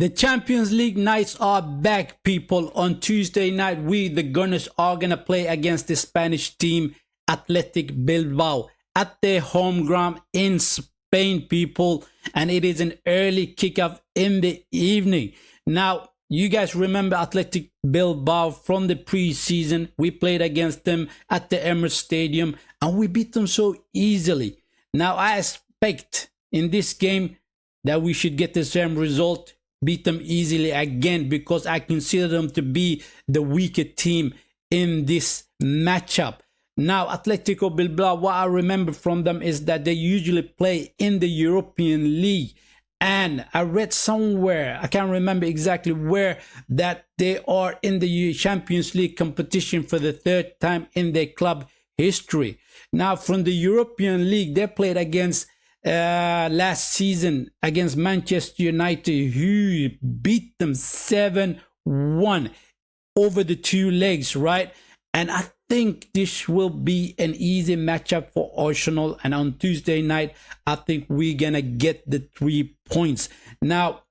The Champions League nights are back, people. On Tuesday night, we, the Gunners, are going to play against the Spanish team, Ath.Bilbao, at their home ground in Spain, people. And it is an early kickoff in the evening. Now, you guys remember Ath.Bilbao from the preseason. We played against them at the Emirates Stadium, and we beat them so easily. Now, I expect in this game that we should get the same result, beat them easily again, because I consider them to be the weaker team in this matchup. Now, Athletic Bilbao, what I remember from them is that they usually play in the European League. And I read somewhere, I can't remember exactly where, that they are in the Champions League competition for the third time in their club history. Now, from the European League, they played against last season against Manchester United, who beat them 7-1 over the two legs, right? And I think this will be an easy matchup for Arsenal, and on Tuesday night I think we're gonna get the 3 points. Now,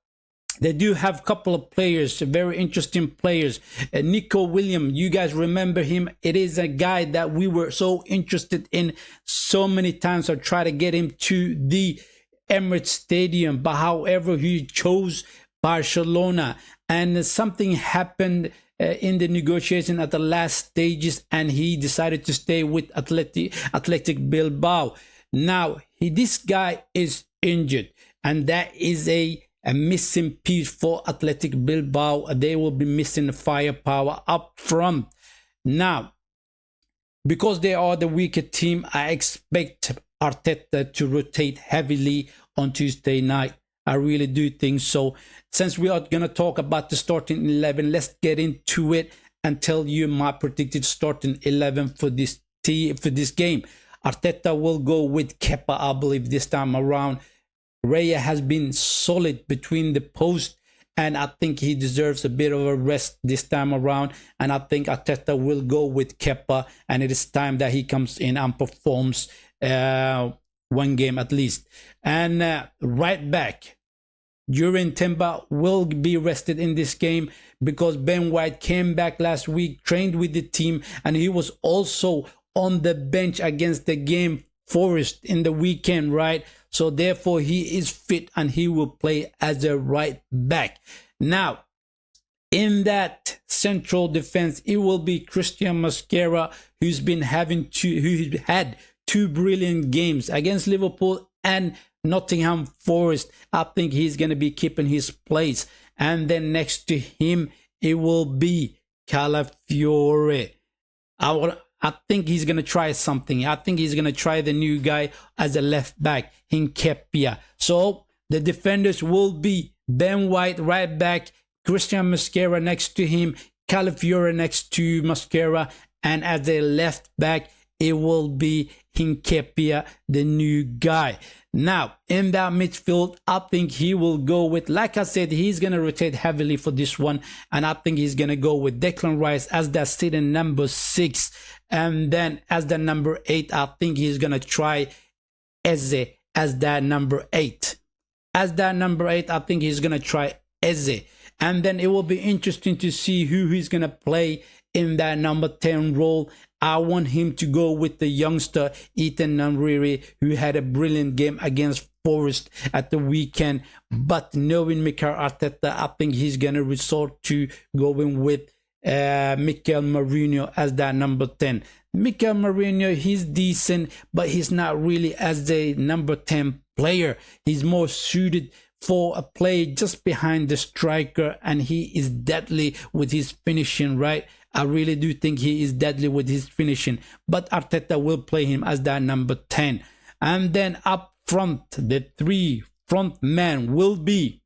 they do have a couple of players, very interesting players. Nico Williams, you guys remember him? It is a guy that we were so interested in so many times. I tried to get him to the Emirates Stadium, but however, he chose Barcelona, and something happened in the negotiation at the last stages, and he decided to stay with Athletic Bilbao. Now, this guy is injured, and that is a missing piece for Athletic Bilbao. They will be missing the firepower up front. Now, because they are the weaker team, I expect Arteta to rotate heavily on Tuesday night. I really do think so. Since we are going to talk about the starting 11, let's get into it and tell you my predicted starting 11 for this game. Arteta will go with Kepa, I believe, this time around. Raya has been solid between the posts, and I think he deserves a bit of a rest this time around. And I think Arteta will go with Kepa, and it is time that he comes in and performs one game at least. And right back, Jurgen Timber will be rested in this game because Ben White came back last week, trained with the team, and he was also on the bench against the game Forest in the weekend, right? So therefore he is fit and he will play as a right back. Now, in that central defense, it will be Christian Mosquera, who had two brilliant games against Liverpool and Nottingham Forest. I think he's going to be keeping his place. And then next to him, it will be Calafiore. I think he's going to try something. I think he's going to try the new guy as a left back, Hinkepia. So the defenders will be Ben White, right back, Christian Mosquera next to him, Calafiore next to Mosquera, and as a left back, it will be Hinkepia, the new guy. Now, in that midfield, I think he will go with, like I said, he's going to rotate heavily for this one. And I think he's going to go with Declan Rice as that sitting number 6. And then as the number 8, I think he's going to try Eze as that number 8. As that number 8, I think he's going to try Eze. And then it will be interesting to see who he's going to play in that number 10 role. I want him to go with the youngster Ethan Nwaneri, who had a brilliant game against Forest at the weekend. But knowing Mikel Arteta, I think he's going to resort to going with Mikel Merino as that number 10. Mikel Merino, he's decent, but he's not really as a number 10 player. He's more suited for a play just behind the striker, and he is deadly with his finishing, right? I really do think he is deadly with his finishing, but Arteta will play him as that number 10. And then up front, the 3 front men will be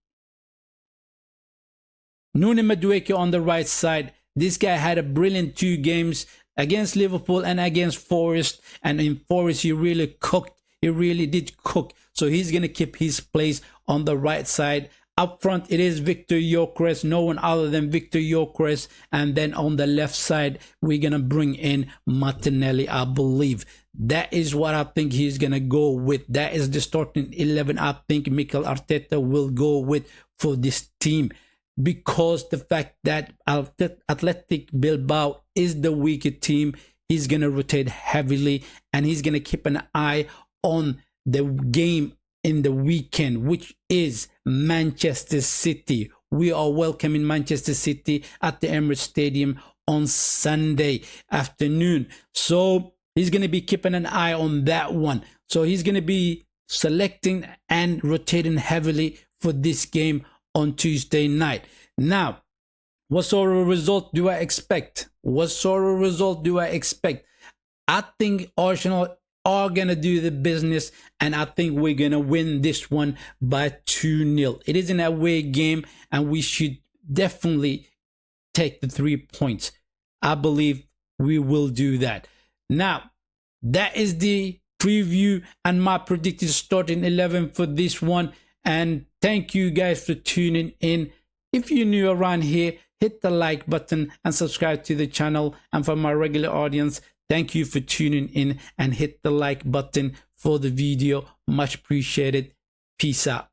Nuni Madueke on the right side. This guy had a brilliant 2 games against Liverpool and against Forest, and in Forest he really cooked. He really did cook. So he's going to keep his place on the right side. Up front, it is Victor Gyökeres, no one other than Victor Gyökeres. And then on the left side, we're going to bring in Martinelli, I believe. That is what I think he's going to go with. That is the starting 11 I think Mikel Arteta will go with for this team. Because the fact that Athletic Bilbao is the weaker team, he's going to rotate heavily. And he's going to keep an eye on the game in the weekend, which is Manchester City. We are welcoming Manchester City at the Emirates Stadium on Sunday afternoon. So he's going to be keeping an eye on that one. So he's going to be selecting and rotating heavily for this game on Tuesday night. Now, what sort of result do I expect? What sort of result do I expect? I think Arsenal are going to do the business, and I think we're going to win this one by 2-0. It is an away game, and we should definitely take the 3 points. I believe we will do that. Now, that is the preview and my predicted starting 11 for this one. And thank you guys for tuning in. If you're new around here, hit the like button and subscribe to the channel. And for my regular audience, thank you for tuning in and hit the like button for the video. Much appreciated. Peace out.